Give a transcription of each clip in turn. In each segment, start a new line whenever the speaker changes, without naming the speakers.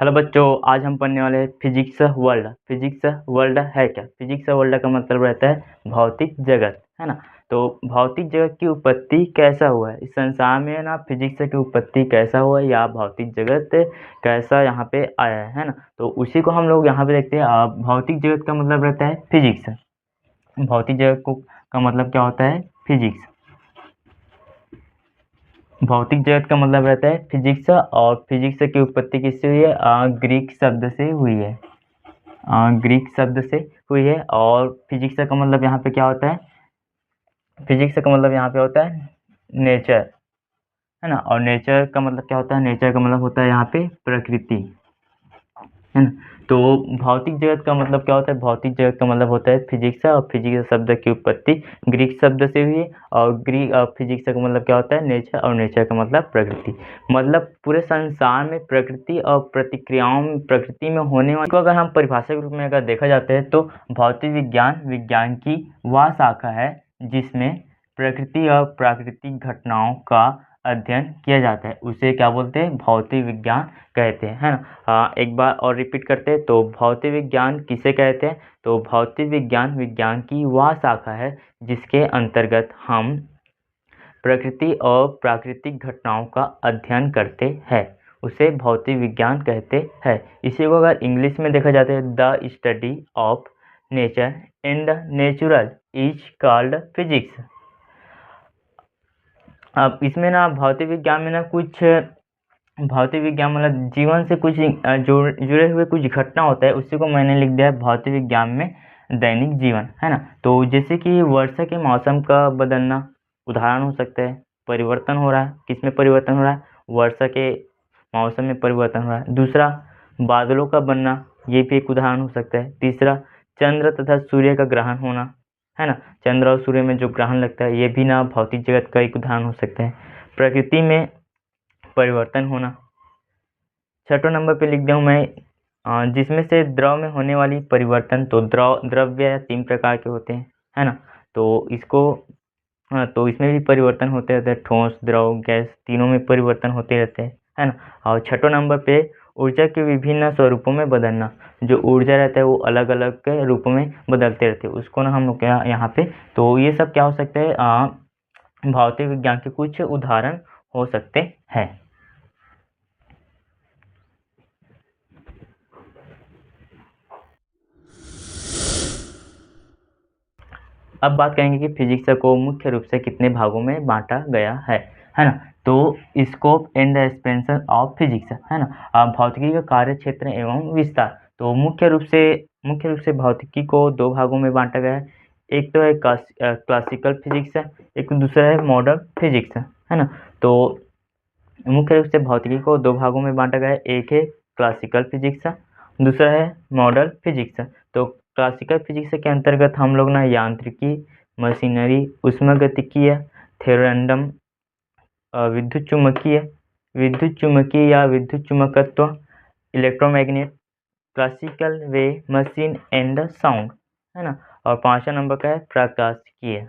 Hello बच्चों, आज हम पढ़ने वाले हैं फिजिक्स वर्ल्ड। फिजिक्स वर्ल्ड है क्या? फिजिक्स वर्ल्ड का मतलब रहता है भौतिक जगत, है ना। तो भौतिक जगत की उत्पत्ति कैसा हुआ है इस संसार में, ना फिजिक्स की उत्पत्ति कैसा हुआ है या भौतिक जगत कैसा यहाँ पे आया है ना। तो उसी को हम लोग यहाँ पे देखते हैं। भौतिक जगत का मतलब रहता है फिजिक्स। भौतिक जगत को का मतलब क्या होता है? फिजिक्स। भौतिक जगत का मतलब रहता है फिजिक्स, और फिजिक्स की उत्पत्ति किससे हुई है? ग्रीक शब्द से हुई है। ग्रीक शब्द से हुई है। और फिजिक्स का मतलब यहाँ पे क्या होता है? फिजिक्स का मतलब यहाँ पे होता है नेचर, है ना। और नेचर का मतलब क्या होता है? नेचर का मतलब होता है यहाँ पे प्रकृति, है ना। तो भौतिक जगत का मतलब क्या होता है? भौतिक जगत का मतलब होता है फिजिक्स, और फिजिक्स शब्द की उत्पत्ति ग्रीक शब्द से हुई है। और फिजिक्स का मतलब क्या होता है? नेचर, और नेचर का मतलब प्रकृति। मतलब पूरे संसार में प्रकृति और प्रतिक्रियाओं में, प्रकृति में होने वाली को अगर हम परिभाषा के रूप में अगर देखा जाता है तो भौतिक विज्ञान विज्ञान की वह शाखा है जिसमें प्रकृति और प्राकृतिक घटनाओं का अध्ययन किया जाता है। उसे क्या बोलते हैं? भौतिक विज्ञान कहते हैं, है ना। एक बार और रिपीट करते हैं। तो भौतिक विज्ञान किसे कहते हैं? तो भौतिक विज्ञान विज्ञान की वह शाखा है जिसके अंतर्गत हम प्रकृति और प्राकृतिक घटनाओं का अध्ययन करते हैं, उसे भौतिक विज्ञान कहते हैं। इसी को अगर इंग्लिश में देखा जाता है, the study of nature and natural is called physics. अब इसमें ना भौतिक विज्ञान में ना कुछ भौतिक विज्ञान मतलब जीवन से कुछ जुड़े हुए कुछ घटना होता है, उसी को मैंने लिख दिया है भौतिक विज्ञान में दैनिक जीवन, है ना। तो जैसे कि वर्षा के मौसम का बदलना उदाहरण हो सकता है। परिवर्तन हो रहा है, किसमें परिवर्तन हो रहा है? वर्षा के मौसम में परिवर्तन हो रहा है। दूसरा, बादलों का बनना, ये भी एक उदाहरण हो सकता है। तीसरा, चंद्र तथा सूर्य का ग्रहण होना, है ना। चंद्र और सूर्य में जो ग्रहण लगता है, ये भी ना भौतिक जगत का एक उदाहरण हो सकता है। प्रकृति में परिवर्तन होना। छठवें नंबर पे लिख दिया हूँ मैं, जिसमें से द्रव में होने वाली परिवर्तन। तो द्रव्य 3 प्रकार के होते हैं, है ना। तो तो इसमें भी परिवर्तन होते रहते हैं। ठोस, द्रव, गैस, तीनों में परिवर्तन होते रहते हैं, है ना। और छठवें नंबर पे ऊर्जा के विभिन्न स्वरूपों में बदलना। जो ऊर्जा रहता है वो अलग अलग के रूपों में बदलते रहते हैं, उसको ना हम लोग क्या यहाँ पे, तो ये सब क्या हो सकते हैं? भौतिक विज्ञान के कुछ उदाहरण हो सकते हैं। अब बात करेंगे कि फिजिक्स को मुख्य रूप से कितने भागों में बांटा गया है ना। तो scope and the expansion of physics, है ना। भौतिकी का कार्य क्षेत्र एवं विस्तार। तो मुख्य रूप से भौतिकी को 2 भागों में बांटा गया है। एक तो है क्लासिकल फिजिक्स, एक दूसरा है मॉडर्न फिजिक्स, है ना। तो मुख्य रूप से भौतिकी को 2 भागों में बांटा गया है। एक है क्लासिकल फिजिक्स, दूसरा है मॉडर्न फिजिक्स। तो क्लासिकल फिजिक्स के अंतर्गत हम लोग ना यांत्रिकी, मशीनरी, उष्मागतिकीय, थ्योरम, विद्युत चुम्बकीय या विद्युत चुम्बकत्व, electromagnet, classical way, machine and sound, है ना। और 5वां नंबर का है प्रकाशिकीय।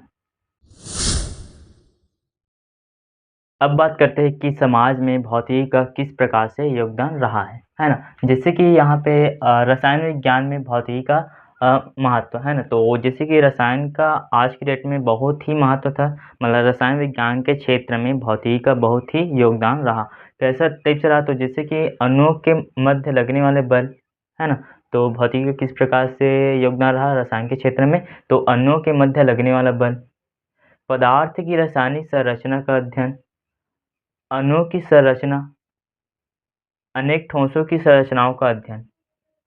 अब बात करते हैं कि समाज में भौतिकी का किस प्रकार से योगदान रहा है ना। जैसे कि यहाँ पे रसायन विज्ञान में भौतिकी का महत्व, है ना। तो जैसे कि रसायन का आज की डेट में बहुत ही महत्व था, मतलब रसायन विज्ञान के क्षेत्र में भौतिकी का बहुत ही योगदान रहा। कैसा टाइप से रहा? तो जैसे कि अणुओं के मध्य लगने वाले बल, है ना। तो भौतिकी का किस प्रकार से योगदान रहा रसायन के क्षेत्र में? तो अणुओं के मध्य लगने वाला बल, पदार्थ की रासायनिक संरचना का अध्ययन, अणुओं की संरचना, अनेक ठोसों की संरचनाओं का अध्ययन,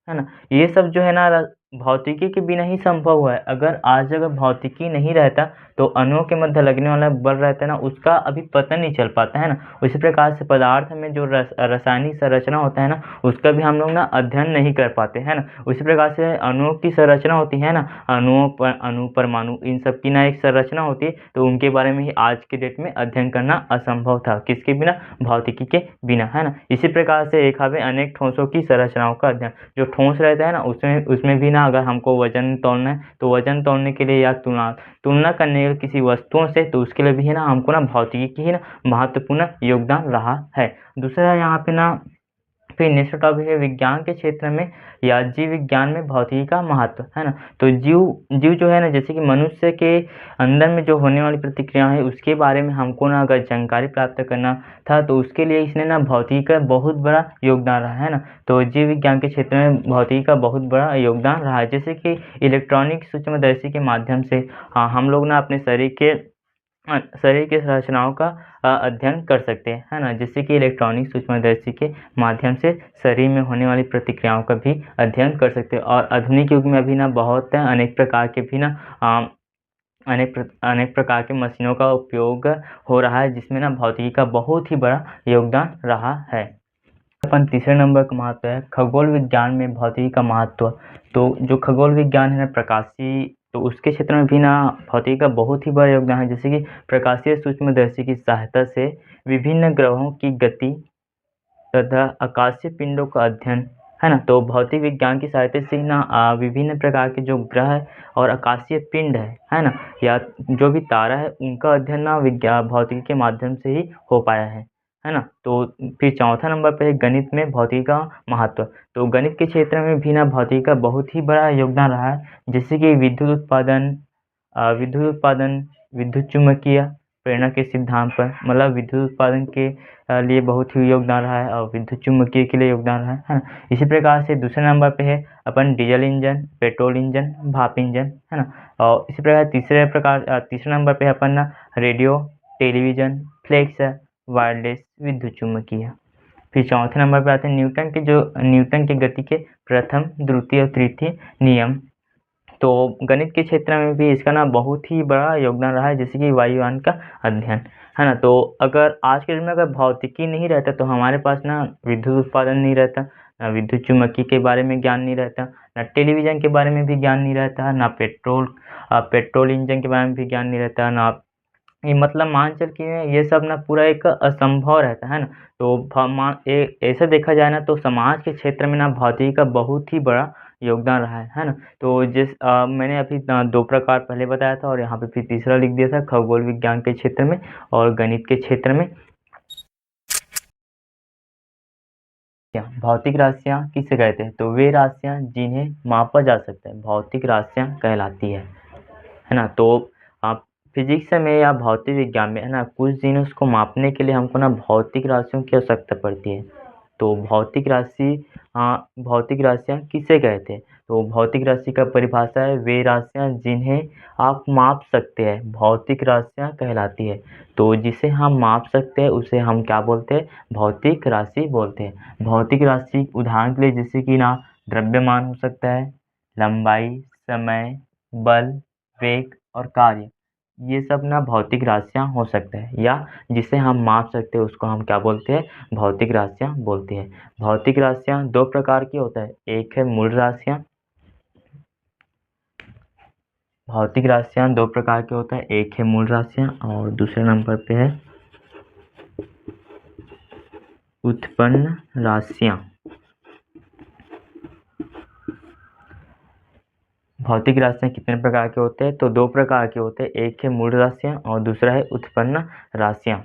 है ना। ये सब जो है ना भौतिकी के बिना ही संभव हुआ है। अगर भौतिकी नहीं रहता तो अणुओं के मध्य लगने वाला बल रहता है ना, उसका अभी पता नहीं चल पाता, है ना। उसी प्रकार से पदार्थ में जो रासायनिक संरचना होता है ना, उसका भी हम लोग ना अध्ययन नहीं कर पाते, है ना। उसी प्रकार से अणुओं की संरचना होती है ना, अणु, परमाणु, इन सब की ना एक संरचना होती है। तो उनके बारे में ही आज के डेट में अध्ययन करना असंभव था, किसके बिना? भौतिकी के बिना, है ना। इसी प्रकार से एक हमें अनेक ठोसों की संरचनाओं का अध्ययन। जो ठोस रहता है ना, उसमें भी ना अगर हमको वजन तोलना है, तो वजन तोलने के लिए या तुलना करने के किसी वस्तुओं से, तो उसके लिए भी है ना हमको ना भौतिकी की ही ना महत्वपूर्ण योगदान रहा है। दूसरा यहाँ पे ना फिर नेक्स्ट टॉपिक है विज्ञान के क्षेत्र में या जीव विज्ञान में भौतिकी का महत्व, है ना। तो जीव जीव जो है ना, जैसे कि मनुष्य के अंदर में जो होने वाली प्रतिक्रिया है उसके बारे में हमको ना अगर जानकारी प्राप्त करना था तो उसके लिए इसने ना भौतिकी का बहुत बड़ा योगदान रहा है ना। तो जीव विज्ञान के क्षेत्र में भौतिकी का बहुत बड़ा योगदान रहा है, जैसे कि इलेक्ट्रॉनिक सूक्ष्मदर्शी के माध्यम से हम लोग ना अपने शरीर के संरचनाओं का अध्ययन कर सकते हैं, है ना। जैसे कि इलेक्ट्रॉनिक सूक्ष्मदर्शी के माध्यम से शरीर में होने वाली प्रतिक्रियाओं का भी अध्ययन कर सकते हैं। और आधुनिक युग में अभी ना बहुत अनेक प्रकार के भी ना अनेक प्रकार के मशीनों का उपयोग हो रहा है, जिसमें ना भौतिकी का बहुत ही बड़ा योगदान रहा है। अपन तीसरे नंबर का महत्व है खगोल विज्ञान में भौतिकी का महत्व। तो जो खगोल विज्ञान है प्रकाशीय, तो उसके क्षेत्र में भी ना भौतिकी का बहुत ही बड़ा योगदान है, जैसे कि प्रकाशीय सूक्ष्मदर्शी की सहायता से विभिन्न ग्रहों की गति तथा आकाशीय पिंडों का अध्ययन, है ना। तो भौतिक विज्ञान की सहायता से ही ना विभिन्न प्रकार के जो ग्रह और आकाशीय पिंड है ना, या जो भी तारा है उनका अध्ययन ना भौतिकी के माध्यम से ही हो पाया है ना। तो फिर चौथा नंबर पे है गणित में भौतिकी का महत्व। तो गणित के क्षेत्र में भी ना भौतिकी का बहुत ही बड़ा योगदान रहा है, जैसे कि विद्युत उत्पादन, विद्युत चुम्बकीय प्रेरणा के सिद्धांत पर, मतलब विद्युत उत्पादन के लिए बहुत ही योगदान रहा है और विद्युत चुम्बकीय के लिए योगदान रहा है ना। इसी प्रकार से दूसरे नंबर पे है अपन डीजल इंजन, पेट्रोल इंजन, भाप इंजन, है ना। और इसी प्रकार तीसरे नंबर पे है अपन ना रेडियो, टेलीविजन, फ्लैक्स, वायरलेस, विद्युत चुम्बकीय। फिर चौथे नंबर पे आते हैं न्यूटन के गति के प्रथम, द्वितीय और तृतीय नियम। तो गणित के क्षेत्र में भी इसका ना बहुत ही बड़ा योगदान रहा है, जैसे कि वायुयान का अध्ययन, है ना। तो अगर आज के दिन में अगर भौतिकी नहीं रहता तो हमारे पास ना विद्युत उत्पादन नहीं रहता, ना विद्युत चुम्बकीय के बारे में ज्ञान नहीं रहता, ना टेलीविजन के बारे में भी ज्ञान नहीं रहता, ना पेट्रोल इंजन के बारे में भी ज्ञान नहीं रहता, ना ये मतलब मान चल कि ये सब ना पूरा एक असंभव रहता है ना। तो ऐसे देखा जाए ना तो समाज के क्षेत्र में ना भौतिकी का बहुत ही बड़ा योगदान रहा है ना। तो मैंने अभी दो प्रकार पहले बताया था और यहाँ पे फिर तीसरा लिख दिया था खगोल विज्ञान के क्षेत्र में और गणित के क्षेत्र में। भौतिक राशियाँ किसे कहते हैं? तो वे राशियाँ जिन्हें मापा जा सकता है भौतिक राशियाँ कहलाती है ना। तो आप फिजिक्स में या भौतिक विज्ञान में, है ना, कुछ जिन्हों को मापने के लिए हमको ना भौतिक राशियों की आवश्यकता पड़ती है। तो भौतिक राशियाँ किसे कहते हैं? तो भौतिक राशि का परिभाषा है वे राशियाँ जिन्हें आप माप सकते हैं भौतिक राशियाँ कहलाती है। तो जिसे हम माप सकते हैं उसे हम क्या बोलते हैं? भौतिक राशि बोलते हैं। भौतिक राशि उदाहरण के लिए जैसे कि ना द्रव्यमान हो सकता है, लंबाई, समय, बल, वेग और कार्य, ये सब ना भौतिक राशियाँ हो सकते हैं, या जिसे हम माप सकते हैं उसको हम क्या बोलते हैं? भौतिक राशियाँ बोलते हैं। भौतिक राशियाँ दो प्रकार की होता है, एक है मूल राशियाँ। भौतिक राशियाँ दो प्रकार के होता है, एक है मूल राशियाँ और दूसरे नंबर पे है उत्पन्न राशियाँ। भौतिक राशियाँ कितने प्रकार के होते हैं? तो दो प्रकार के होते हैं, एक है मूल राशियाँ और दूसरा है उत्पन्न राशियाँ।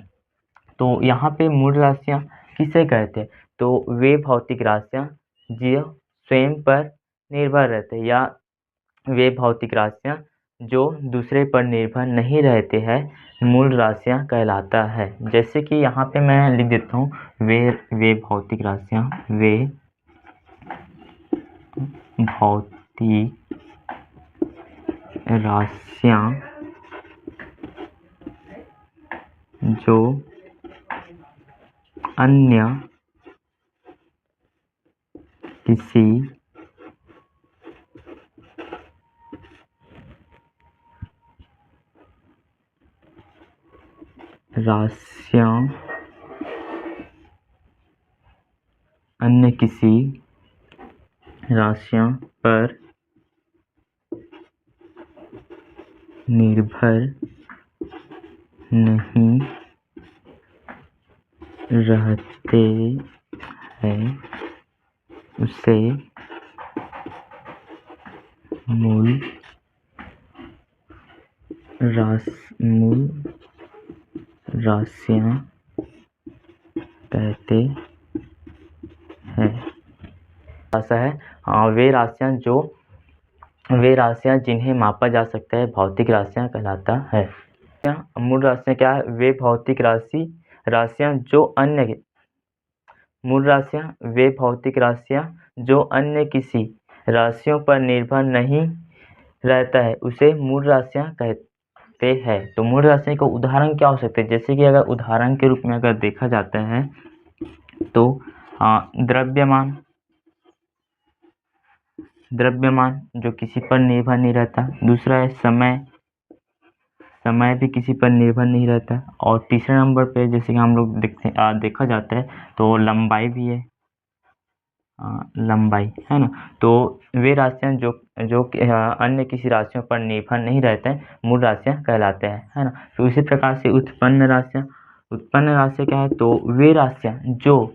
तो यहाँ पे मूल राशियाँ किसे कहते हैं? तो वे भौतिक राशियाँ जो स्वयं पर निर्भर रहते हैं, या वे भौतिक राशियाँ जो दूसरे पर निर्भर नहीं रहते हैं, मूल राशियाँ कहलाता है। जैसे कि यहाँ पे मैं लिख देता हूँ वे भौतिक राशियाँ जो अन्य किसी राशियों पर निर्भर नहीं रहते हैं उसे मूल राशियाँ कहते हैं। परिभाषा है वे राशियाँ जिन्हें मापा जा सकता है भौतिक राशियाँ कहलाता है। मूल राशियाँ क्या है? वे भौतिक राशियाँ जो अन्य किसी राशियों पर निर्भर नहीं रहता है उसे मूल राशियाँ कहते हैं। तो मूल राशियों का उदाहरण क्या हो सकते हैं? जैसे कि अगर उदाहरण के रूप में अगर देखा जाता है तो द्रव्यमान जो किसी पर निर्भर नहीं रहता। दूसरा है समय भी किसी पर निर्भर नहीं रहता। और तीसरे नंबर पे जैसे कि हम लोग देखा जाता है तो लंबाई भी है, लंबाई है ना। तो वे राशियाँ जो अन्य किसी राशियों पर निर्भर नहीं रहते हैं मूल राशियाँ कहलाते हैं, है ना। तो इसी प्रकार से उत्पन्न राशियाँ क्या है? तो वे राशियाँ जो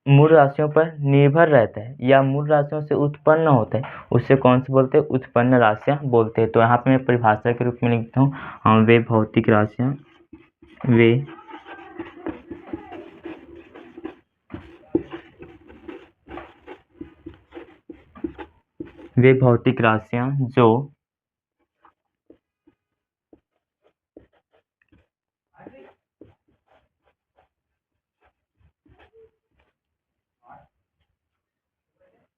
मूल राशियों पर निर्भर रहते हैं या मूल राशियों से उत्पन्न होते हैं उससे कौन से बोलते हैं? उत्पन्न राशियाँ बोलते हैं। तो यहाँ पे मैं परिभाषा के रूप में लिखता हूँ वे भौतिक राशियाँ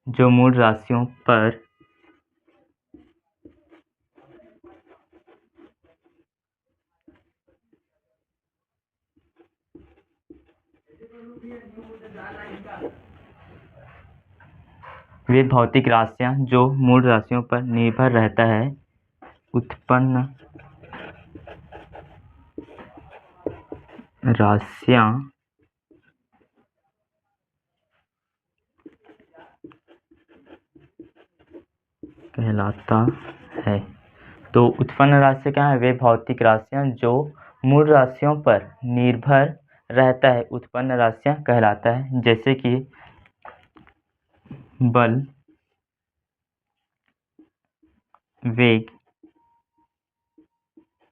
जो मूल राशियों पर वे भौतिक राशियाँ जो मूल राशियों पर निर्भर रहता है उत्पन्न राशियाँ कहलाता है। तो उत्पन्न राशि क्या है? वे भौतिक राशियाँ जो मूल राशियों पर निर्भर रहता है उत्पन्न राशियाँ कहलाता है। जैसे कि बल, वेग,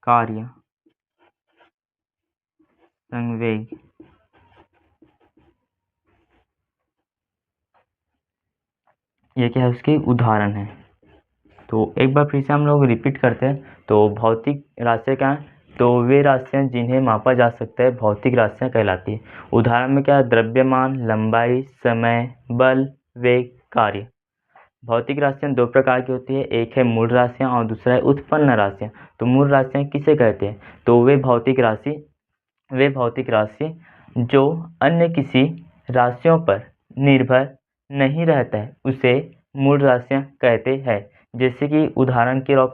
कार्य, संवेग, ये क्या है? उसके उदाहरण है। तो एक बार फिर से हम लोग रिपीट करते हैं। तो भौतिक राशियाँ क्या है? तो वे राशियाँ जिन्हें मापा जा सकता है भौतिक राशियाँ कहलाती है। उदाहरण में क्या है? द्रव्यमान, लंबाई, समय, बल, वेग, कार्य। भौतिक राशियाँ दो प्रकार की होती है, एक है मूल राशियाँ और दूसरा है उत्पन्न राशियाँ। तो मूल राशियाँ किसे कहते हैं? तो वे भौतिक राशि जो अन्य किसी राशियों पर निर्भर नहीं रहता है उसे मूल राशियाँ कहते हैं। जैसे कि उदाहरण के रूप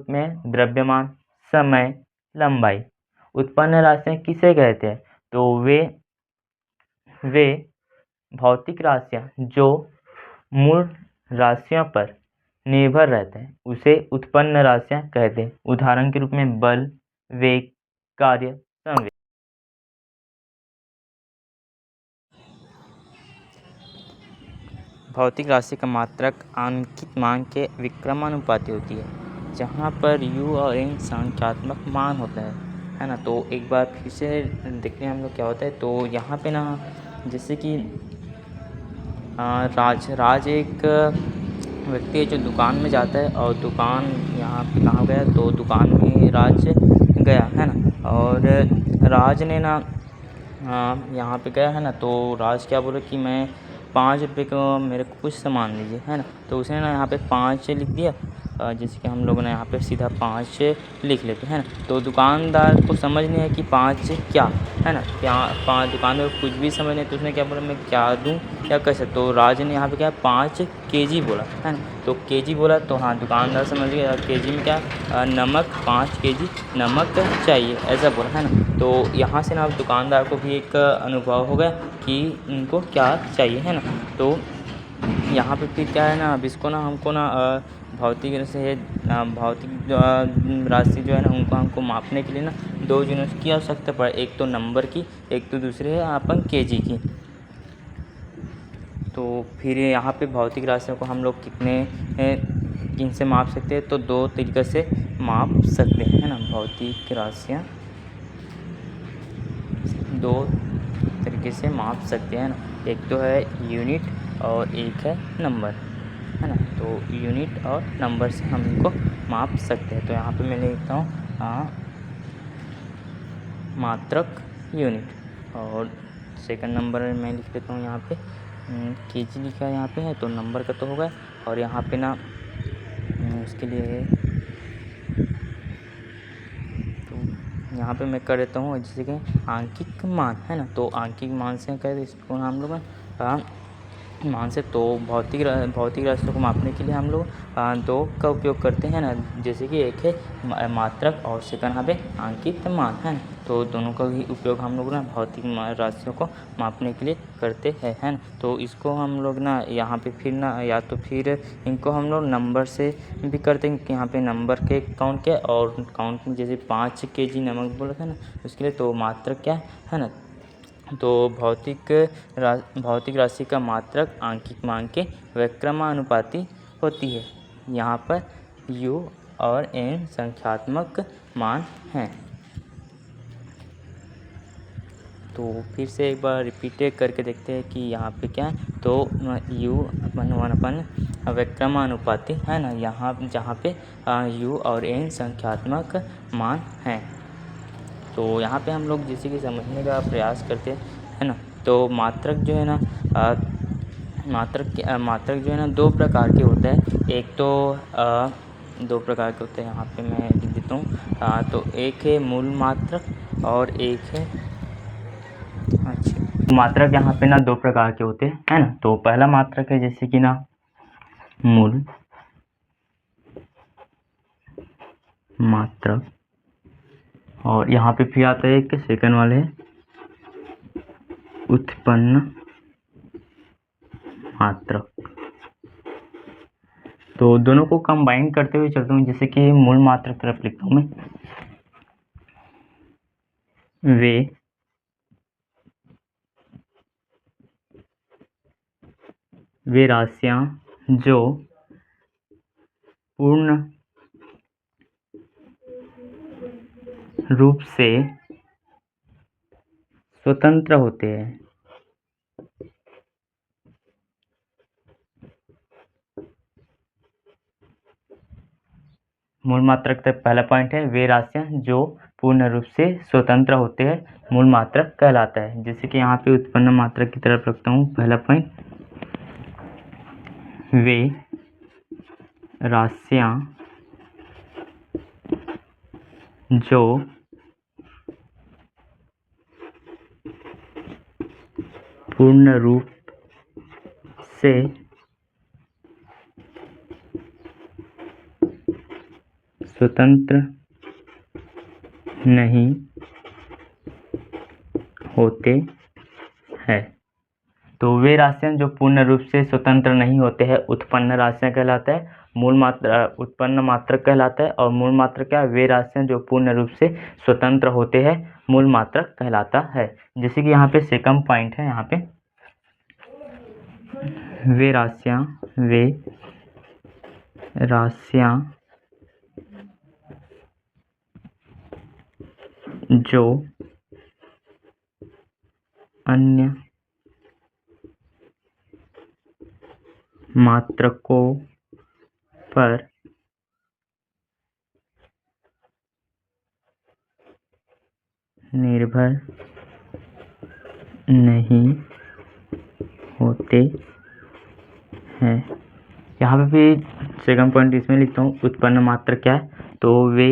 में द्रव्यमान, समय, लंबाई। उत्पन्न राशियाँ किसे कहते हैं? तो वे भौतिक राशियाँ जो मूल राशियों पर निर्भर रहते हैं उसे उत्पन्न राशियाँ कहते हैं। उदाहरण के रूप में बल, वेग, कार्य, संवेग। भौतिक राशि का मात्रक अंकित मान के विक्रमानुपाती होती है, जहाँ पर u और n संख्यात्मक मान होता है ना। तो एक बार फिर से देखते हैं हम लोग क्या होता है। तो यहाँ पे ना जैसे कि राज एक व्यक्ति है जो दुकान में जाता है और दुकान यहाँ पे कहाँ गया? तो दुकान में राज गया है ना। और राज ने ना यहाँ पे गया है ना। तो राज क्या बोला कि मैं 5 रुपये को मेरे को कुछ सामान लीजिए, है ना। तो उसने ना यहाँ पे 5 लिख दिया। जैसे कि हम लोगों ने यहाँ पे सीधा 5 लिख लेते हैं ना। तो दुकानदार को समझ नहीं है कि 5 क्या है ना, क्या 5 दुकानदार को कुछ भी समझ नहीं। तो उसने क्या बोला, मैं क्या दूँ, क्या कैसे? तो राज ने यहाँ पे क्या 5 केजी बोला, है ना। तो केजी बोला तो हाँ दुकानदार समझ गया केजी में क्या नमक, 5 केजी नमक चाहिए, ऐसा बोला, है ना। तो यहाँ से ना अब दुकानदार को भी एक अनुभव हो गया कि उनको क्या चाहिए, है ना। तो यहाँ पे फिर क्या है ना, अब इसको ना हमको ना भौतिक राशि जो है ना उनको हमको मापने के लिए ना 2 यूनिट्स की आवश्यकता पड़े, एक तो नंबर की, एक तो दूसरे है अपन केजी की। तो फिर यहाँ पे भौतिक राशियों को हम लोग किन से माप सकते हैं? तो 2 तरीक़े से माप सकते हैं, है ना। भौतिक राशियाँ 2 तरीके से माप सकते हैं ना। एक तो है यूनिट और एक है नंबर, है ना। तो यूनिट और नंबर से हम इनको माप सकते हैं। तो यहाँ पे मैं लिखता हूँ मात्रक यूनिट, और सेकंड नंबर मैं लिख देता हूँ यहाँ पे केजी लिखा है यहाँ पे है, तो नंबर का तो होगा। और यहाँ पे ना उसके लिए तो यहाँ पे मैं कर देता हूँ जैसे कि आंकिक मान, है ना। तो आंकिक मान से कर इसको हम लोग मान से तो भौतिक राशियों को मापने के लिए हम लोग दो का उपयोग करते हैं ना। जैसे कि एक है मात्रक और सेकंड यहाँ पे अंकित मान, है ना। तो दोनों का ही उपयोग हम लोग ना भौतिक राशियों को मापने के लिए करते हैं, है ना। तो इसको हम लोग ना यहाँ पे फिर ना या तो फिर इनको हम लोग नंबर से भी करते हैं कि यहाँ पे नंबर के काउंट क्या, और काउंट में जैसे 5 केजी नमक बोला था ना, उसके लिए तो मात्रक क्या है ना। तो भौतिक राशि का मात्रक आंकिक मान के व्यक्रमानुपाती होती है। यहाँ पर u और n संख्यात्मक मान हैं। तो फिर से एक बार रिपीट करके देखते हैं कि यहाँ पे क्या है। तो u अपन व्यक्रमानुपाती, है ना, यहाँ जहाँ पे u और n संख्यात्मक मान हैं। तो यहाँ पे हम लोग जैसे कि समझने का प्रयास करते हैं, है ना। तो मात्रक जो है ना मात्रक जो है ना दो प्रकार के होते हैं। एक तो दो प्रकार के होते हैं, यहाँ पे मैं लिख देता हूँ। तो एक है मूल मात्रक और एक है मात्रक यहाँ पे ना दो प्रकार के होते हैं, है ना। तो पहला मात्रक है जैसे कि ना मूल मात्रक, और यहाँ पे फिर आता है एक सेकंड वाले उत्पन्न मात्रक। तो दोनों को कंबाइन करते हुए चलता हूँ, जैसे कि मूल मात्रक तरफ लिखता हूँ मैं। वे राशियां जो पूर्ण रूप से स्वतंत्र होते हैं। मूल मात्रक तक पहला पॉइंट है, वे राशियां जो पूर्ण रूप से स्वतंत्र होते हैं मूल मात्रक कहलाता है। जैसे कि यहाँ पे उत्पन्न मात्रक की तरफ रखता हूँ पहला पॉइंट, वे राशियां जो पूर्ण रूप से स्वतंत्र नहीं होते हैं। तो वे राशियां जो पूर्ण रूप से स्वतंत्र नहीं होते हैं उत्पन्न राशियां कहलाता है। मूल मात्रा उत्पन्न मात्रक कहलाता है। और मूल मात्रक क्या, वे राशियां जो पूर्ण रूप से स्वतंत्र होते हैं मूल मात्रक कहलाता है। जैसे कि यहाँ पे सेकंड पॉइंट है, यहाँ पे वे राशियां जो अन्य मात्रकों पर निर्भर नहीं होते हैं। यहाँ पे भी सेकंड पॉइंट इसमें लिखता हूँ, उत्पन्न मात्रक क्या है, तो वे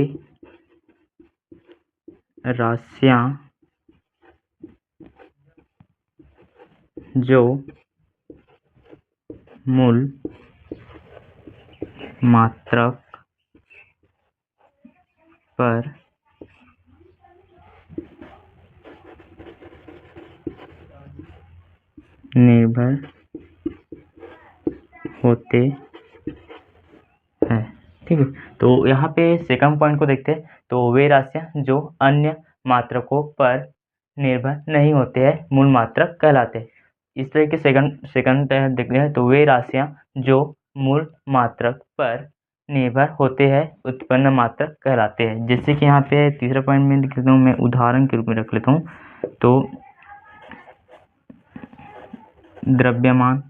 राशियां जो मूल मात्रक पर निर्भर होते हैं। ठीक है, तो यहाँ पे सेकंड पॉइंट को देखते हैं। तो वे राशियां जो अन्य मात्रकों पर निर्भर नहीं होते हैं मूल मात्रक कहलाते हैं। इस तरह के सेकंड देखते हैं। तो वे राशियां जो मूल मात्रक पर निर्भर होते हैं उत्पन्न मात्रक कहलाते हैं। जैसे कि यहाँ पे तीसरा पॉइंट में लिख लेता हूँ, मैं उदाहरण के रूप में रख लेता हूँ। तो द्रव्यमान,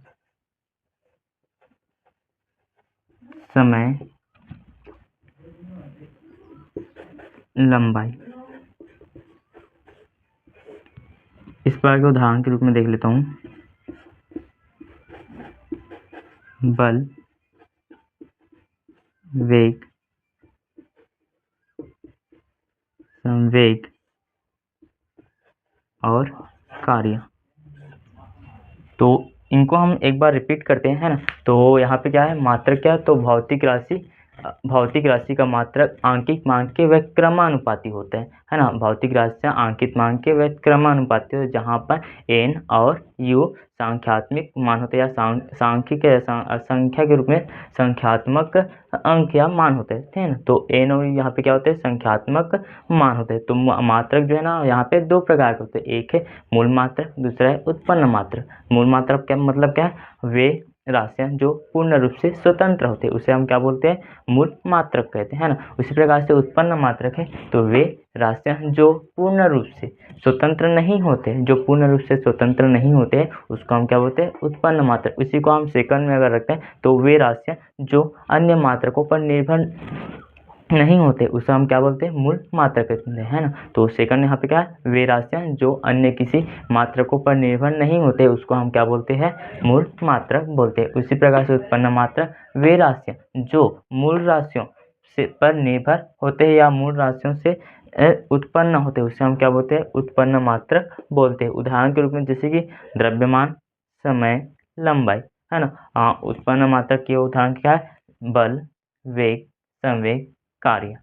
समय, लंबाई। इस प्रकार के उदाहरण के रूप में देख लेता हूँ। बल, वेग, संवेग और कार्य। तो इनको हम एक बार रिपीट करते हैं, है ना। तो यहाँ पे क्या है, मात्रक क्या है, तो भौतिक राशि का मात्रक आंकिक मान के व क्रमानुपाती होते हैं, है ना। भौतिक राशि आंकित मान के व क्रमानुपाती होते हैं, जहाँ पर n और u सांख्यात्मक मान होते हैं या सांख्यिक संख्या के रूप में संख्यात्मक अंक या मान होते हैं, ठीक है ना। तो n और u यहाँ पे क्या होते हैं, संख्यात्मक मान होते हैं। तो मात्रक जो है ना, यहाँ पे दो प्रकार के होते हैं, एक है मूल मात्रक, दूसरा है उत्पन्न मात्रक। मूल मात्रक क्या मतलब क्या है, वे राशियां जो पूर्ण रूप से स्वतंत्र होते हैं उसे हम क्या बोलते हैं, मूल मात्रक कहते हैं, है ना। उसी प्रकार से उत्पन्न मात्रक है, तो वे राशियां जो पूर्ण रूप से स्वतंत्र नहीं होते, जो पूर्ण रूप से स्वतंत्र नहीं होते उसको हम क्या बोलते हैं, उत्पन्न मात्रक। उसी को हम सेकंड में अगर रखते हैं तो वे राशियां जो अन्य मात्रकों पर निर्भर नहीं होते उसे हम क्या बोलते हैं, मूल मात्रक कहते हैं, है ना। तो सेकंड यहाँ पे क्या है, वे राशियां जो अन्य किसी मात्रकों पर निर्भर नहीं होते उसको हम क्या बोलते हैं, मूल मात्रक बोलते हैं। उसी प्रकार से उत्पन्न मात्रक वे राशियां जो मूल राशियों से पर निर्भर होते हैं या मूल राशियों से उत्पन्न होते हैं उसे हम क्या बोलते हैं, उत्पन्न मात्रक बोलते हैं। उदाहरण के रूप में जैसे कि द्रव्यमान, समय, लंबाई, है ना। उत्पन्न मात्रक के उदाहरण क्या है, बल, वेग, संवेग, कार्य।